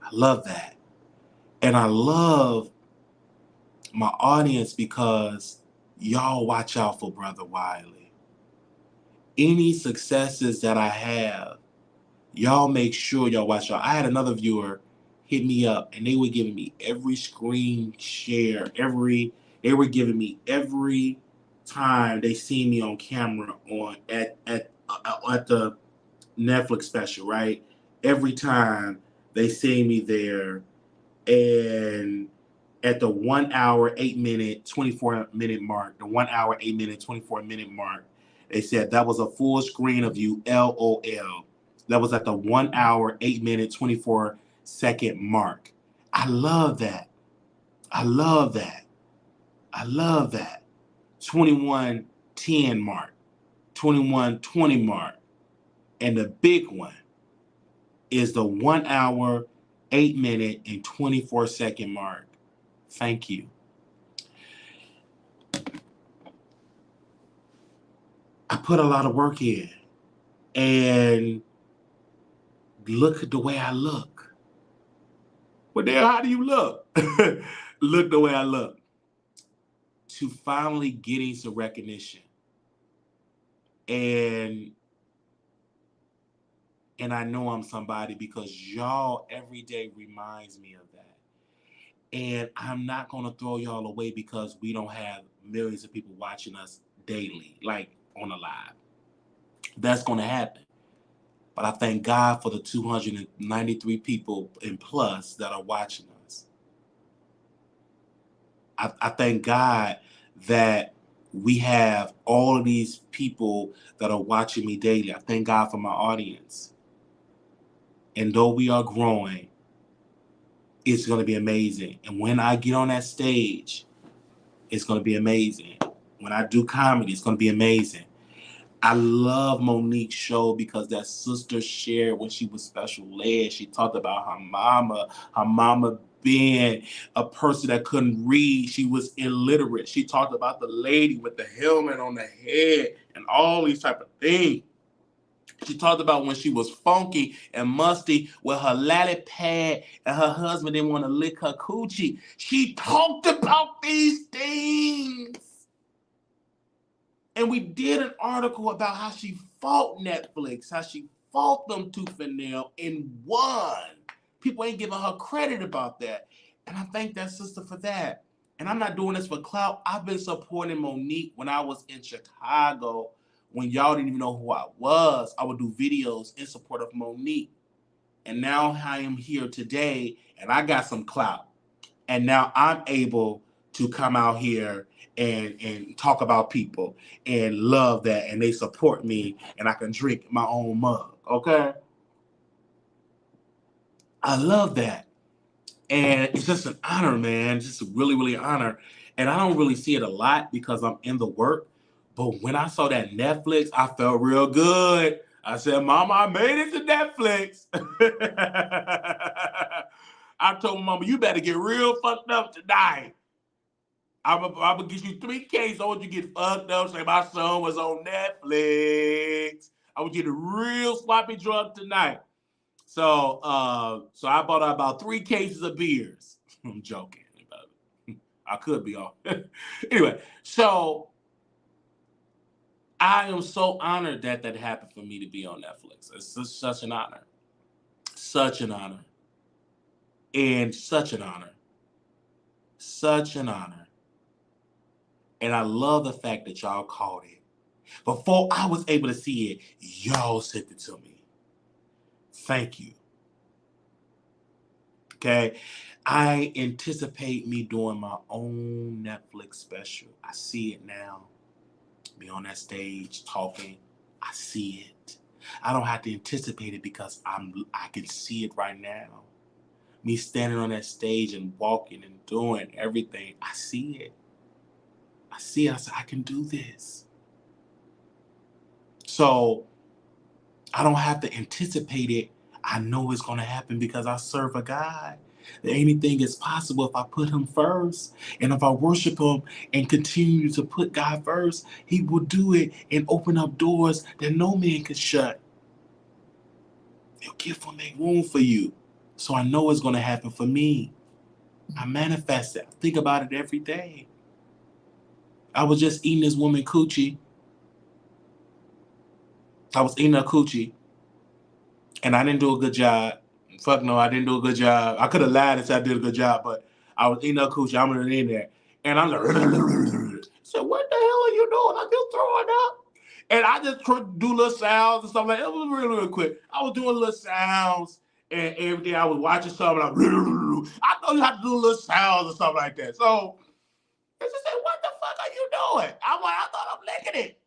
I love that. And I love my audience because y'all watch out for Brother Wiley. Any successes that I have, y'all make sure y'all watch out. I had another viewer hit me up and they were giving me every screen share, they were giving me every time they see me on camera at the Netflix special, right? Every time they see me there, and at the 1 hour, 8 minute, 24-minute mark, the 1 hour, 8 minute, 24-minute mark, they said that was a full screen of you, LOL. That was at the 1 hour, 8 minute, 24-second mark. I love that. I love that. I love that. 21:10 mark, 21:20 mark. And the big one is the 1 hour, 8 minute, and 24-second mark. Thank you. I put a lot of work in, and look at the way I look. Well, then how do you look? Look the way I look. To finally getting some recognition. And I know I'm somebody because y'all every day reminds me of that. And I'm not going to throw y'all away because we don't have millions of people watching us daily, like on a live. That's going to happen. But I thank God for the 293 people and plus that are watching us. I thank God that we have all of these people that are watching me daily. I thank God for my audience. And though we are growing, it's going to be amazing. And when I get on that stage, it's going to be amazing. When I do comedy, it's going to be amazing. I love Monique's show because that sister shared when she was special ed. She talked about her mama being a person that couldn't read. She was illiterate. She talked about the lady with the helmet on the head and all these type of things. She talked about when she was funky and musty with her latty pad and her husband didn't want to lick her coochie. She talked about these things. And we did an article about how she fought Netflix, how she fought them tooth and nail and won. People ain't giving her credit about that. And I thank that sister for that. And I'm not doing this for clout. I've been supporting Monique when I was in Chicago. When y'all didn't even know who I was, I would do videos in support of Monique. And now I am here today and I got some clout. And now I'm able to come out here and talk about people and love that, and they support me, and I can drink my own mug, okay? I love that. And it's just an honor, man. Just a really, really honor. And I don't really see it a lot because I'm in the work. But when I saw that Netflix, I felt real good. I said, Mama, I made it to Netflix. I told Mama, you better get real fucked up tonight. I'm gonna get you 3 cases. I want you to get fucked up. Say my son was on Netflix. I want you to real sloppy drunk tonight. So I bought about 3 cases of beers. I'm joking. I could be off. Anyway, so I am so honored that that happened for me to be on Netflix. It's such an honor. Such an honor. And such an honor. Such an honor. And I love the fact that y'all caught it. Before I was able to see it, y'all sent it to me. Thank you. Okay. I anticipate me doing my own Netflix special. I see it now. Be on that stage talking. I see it. I don't have to anticipate it because I can see it right now. Me standing on that stage and walking and doing everything. I see it. I see it. I said, I can do this. So I don't have to anticipate it. I know it's going to happen because I serve a God. Anything is possible if I put him first. And if I worship him and continue to put God first, he will do it and open up doors that no man can shut. He'll give or make room for you. So I know it's going to happen for me. I manifest it. I think about it every day. I was just eating this woman coochie. I was eating her coochie. And I didn't do a good job. Fuck no, I didn't do a good job. I could have lied and said I did a good job, but I was eating her coochie. I'm in there. And I'm like, so what the hell are you doing? I'm just throwing up. And I just do little sounds and stuff like that. It was really, really quick. I was doing little sounds and everything. I was watching something. I know you have to do little sounds and stuff like that. So they just said, what the fuck are you doing? I'm like, I thought I'm licking it.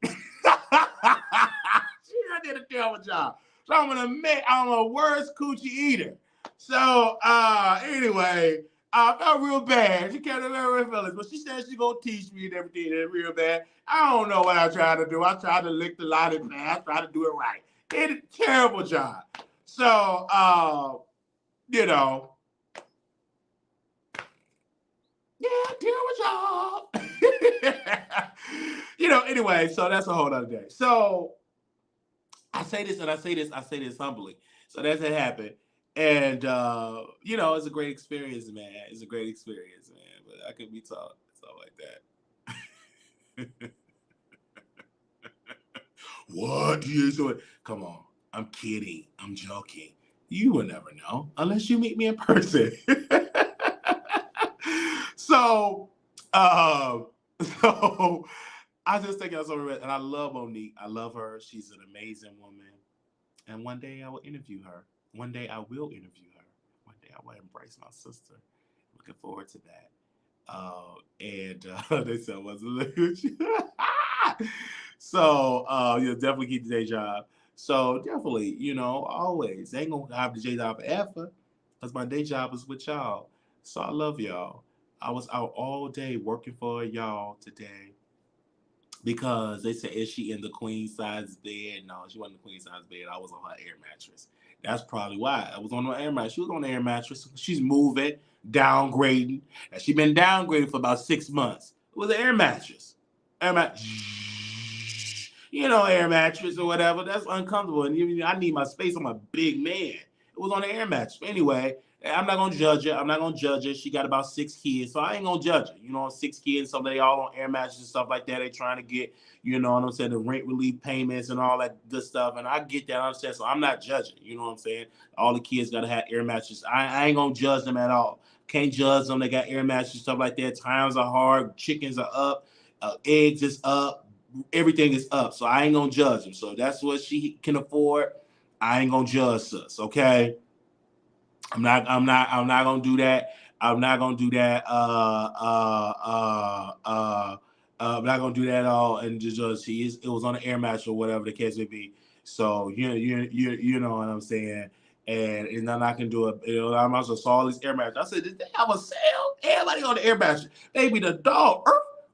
I did a terrible job. So I'm gonna admit I'm a worse coochie eater. So anyway, I felt real bad. She kept it very feelings, but she said she's gonna teach me and everything and real bad. I don't know what I tried to do. I tried to lick the light and I tried to do it right. It did a terrible job. So you know, yeah, terrible job. You know, anyway, so that's a whole other day. So I say this and I say this humbly. So that's what happened. And you know, it's a great experience, man. It's a great experience, man. But I could be taught stuff like that. What you doing? Come on. I'm kidding. I'm joking. You will never know unless you meet me in person. so so I just think that's so and I love Monique. I love her. She's an amazing woman. And one day I will interview her. One day I will interview her. One day I will embrace my sister. Looking forward to that. They said, what's the So, you'll definitely keep the day job. So, definitely, you know, always. They ain't going to have the day job forever because my day job is with y'all. So, I love y'all. I was out all day working for y'all today because they said, is she in the queen size bed? No, she wasn't in the queen size bed. I was on her air mattress. That's probably why I was on her air mattress. She was on the air mattress. She's moving, downgrading. And she's been downgraded for about 6 months. It was an air mattress. Air mattress. You know, air mattress or whatever. That's uncomfortable. And I need my space. I'm a big man. It was on the air mattress. Anyway, I'm not gonna judge her. I'm not gonna judge her. She got about 6 kids, so I ain't gonna judge her. You know, 6 kids, so they all on air mattresses and stuff like that. They trying to get, you know what I'm saying, the rent relief payments and all that good stuff. And I get that, I understand. So I'm not judging. You know what I'm saying? All the kids gotta have air mattresses. I ain't gonna judge them at all. Can't judge them. They got air mattresses, stuff like that. Times are hard. Chickens are up. Eggs is up. Everything is up. So I ain't gonna judge them. So that's what she can afford. I ain't gonna judge us. Okay. I'm not gonna do that. I'm not gonna do that. I'm not gonna do that at all. And just it was on the air match or whatever the case may be. So you know what I'm saying. and there's nothing I can do. I might as well saw all these air mattress. I said, did they have a sale? Everybody on the air mattress. Maybe the dog,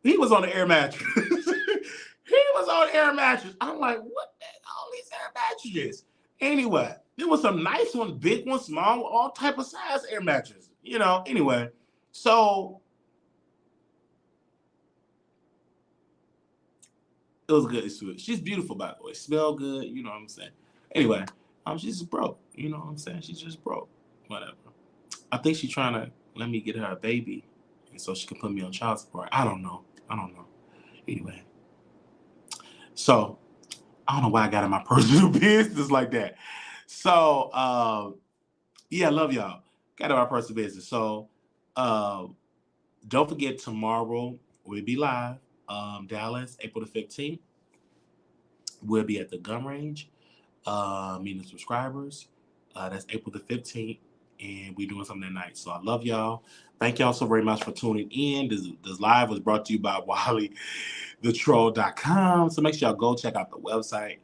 he was on the air mattress. He was on the air mattress. I'm like, what the heck, all these air mattresses? Anyway, there was some nice ones, big ones, small, all type of size air mattresses. Anyway, so it was good. She's beautiful, by the way. Smell good, you know what I'm saying? Anyway, she's just broke. You know what I'm saying? She's just broke. Whatever. I think she's trying to let me get her a baby, and so she can put me on child support. I don't know. Anyway, so I don't know why I got in my personal business like that. So, yeah, I love y'all. Got in my personal business. So, don't forget, tomorrow we'll be live. Dallas, April the 15th. We'll be at the gun range, meeting subscribers. That's April the 15th. And we're doing something that night. So I love y'all. Thank y'all so very much for tuning in. This live was brought to you by Wiley, thetroll.com. So make sure y'all go check out the website.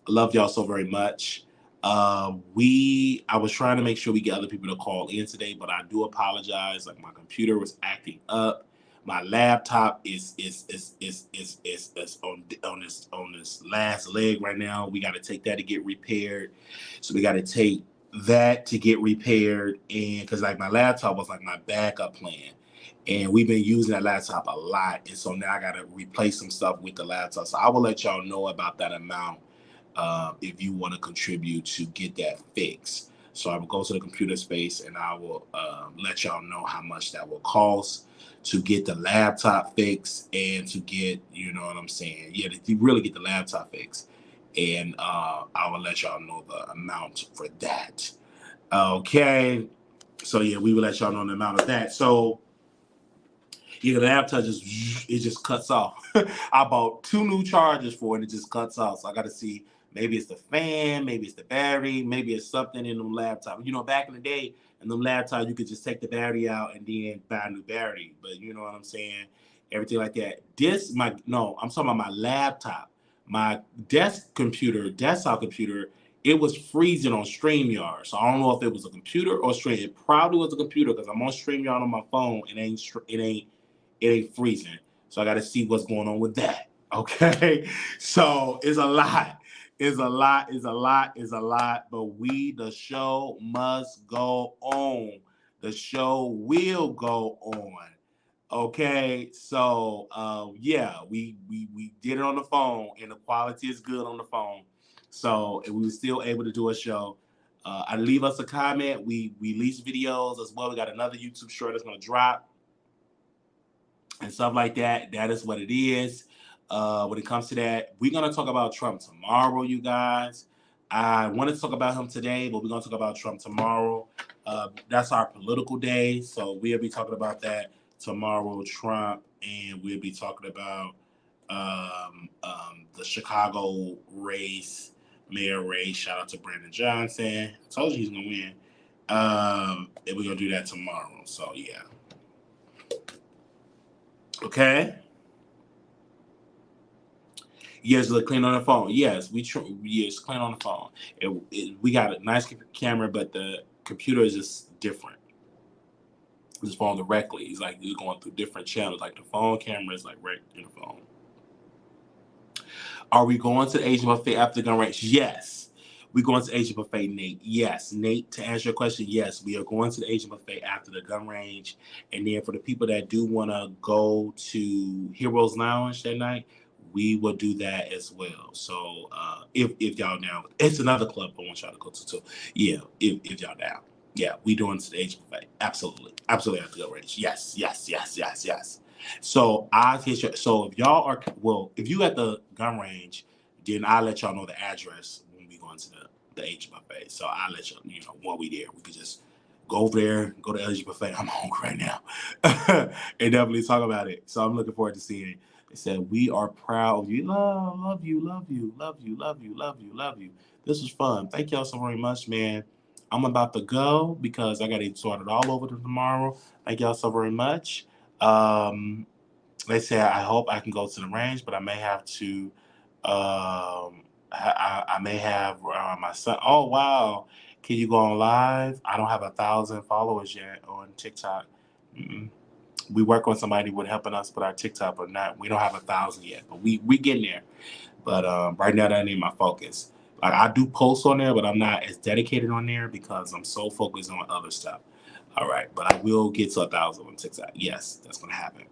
I love y'all so very much. I was trying to make sure we get other people to call in today, but I do apologize. Like, my computer was acting up. My laptop is on this last leg right now. We got to take that to get repaired. So we got to take that to get repaired, and because like my laptop was like my backup plan, and we've been using that laptop a lot, and so now I got to replace some stuff with the laptop. So I will let y'all know about that amount if you want to contribute to get that fixed. So I will go to the computer space and I will let y'all know how much that will cost to get the laptop fixed and to get, you know what I'm saying? Yeah, to really get the laptop fixed. And I will let y'all know the amount for that. Okay. So yeah, we will let y'all know the amount of that. So yeah, the laptop just cuts off. I bought 2 new chargers for it, and it just cuts off. So I got to see, maybe it's the fan, maybe it's the battery, maybe it's something in them laptops. Back in the day, in them laptops, you could just take the battery out and then buy a new battery. But you know what I'm saying? Everything like that. I'm talking about my laptop. My desktop computer, it was freezing on StreamYard. So I don't know if it was a computer or Stream. It probably was a computer because I'm on StreamYard on my phone. It ain't freezing. So I got to see what's going on with that. Okay. So it's a lot. But the show must go on. The show will go on. Okay. So, yeah, we did it on the phone, and the quality is good on the phone. So we were still able to do a show. Leave us a comment. We release videos as well. We got another YouTube short that's going to drop and stuff like that. That is what it is. When it comes to that, we're going to talk about Trump tomorrow, you guys. I wanted to talk about him today, but we're going to talk about Trump tomorrow. That's our political day, so we'll be talking about that tomorrow, Trump, and we'll be talking about the Chicago race, mayor race. Shout out to Brandon Johnson. I told you he's going to win. And we're going to do that tomorrow, so yeah. Okay. Yes, look clean on the phone. Yes, yes, clean on the phone. We got a nice camera, but the computer is just different. It's phone directly. It's like you're going through different channels. Like the phone camera is like right in the phone. Are we going to the Asian buffet after the gun range? Yes. We're going to the Asian buffet, Nate. Yes. Nate, to answer your question, yes, we are going to the Asian buffet after the gun range. And then for the people that do want to go to Heroes Lounge that night, we will do that as well. So if y'all down, it's another club I want y'all to go to too. Yeah, if y'all down. Yeah, we doing to the Asian buffet. Absolutely. Absolutely after the gun range. Yes. So if y'all are, if you at the gun range, then I'll let y'all know the address when we go into the Asian buffet. So I'll let y'all, when we there, we could just go over there, go to Asian buffet. I'm hungry right now. And definitely talk about it. So I'm looking forward to seeing it. They said, we are proud of you. Love you. This was fun. Thank y'all so very much, man. I'm about to go because I got to sort it all over to tomorrow. Thank y'all so very much. They say I hope I can go to the range, but I may have to. I may have my son. Oh wow! Can you go on live? I don't have 1,000 followers yet on TikTok. Mm-mm. We work on somebody with helping us with our TikTok, but not. We don't have 1,000 yet, but we getting there. But right now, that ain't my focus. Like I do post on there, but I'm not as dedicated on there because I'm so focused on other stuff. All right, but I will get to 1,000 on TikTok. Yes, that's gonna happen.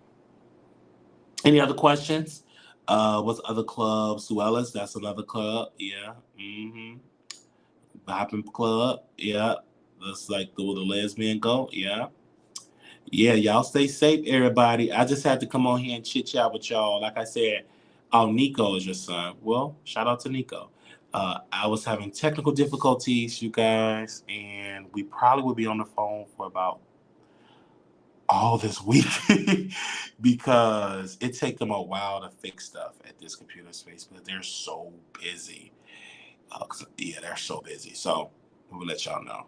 Any other questions? What's other clubs? Suelas, that's another club. Yeah. Mm-hmm. Hopping club. Yeah. That's like the lesbian go. Yeah. Yeah, y'all stay safe, everybody. I just had to come on here and chit chat with y'all. Like I said, oh, Nico is your son. Well, shout out to Nico. I was having technical difficulties, you guys, and we probably will be on the phone for about all this week because it takes them a while to fix stuff at this computer space because they're so busy. Yeah, they're so busy. So we'll let y'all know.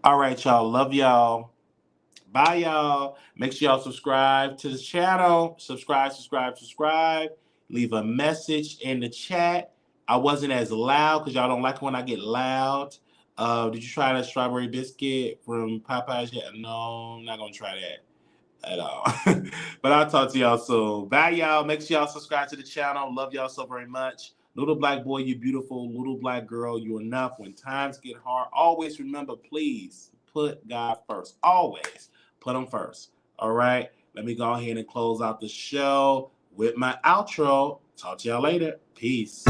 All right, y'all. Love y'all. Bye, y'all. Make sure y'all subscribe to the channel. Subscribe. Leave a message in the chat. I wasn't as loud because y'all don't like when I get loud. Did you try that strawberry biscuit from Popeyes yet? No, I'm not going to try that at all. But I'll talk to y'all soon. Bye, y'all. Make sure y'all subscribe to the channel. Love y'all so very much. Little black boy, you beautiful. Little black girl, you enough. When times get hard, always remember, please put God first. Always. Put them first. All right. Let me go ahead and close out the show with my outro. Talk to y'all later. Peace.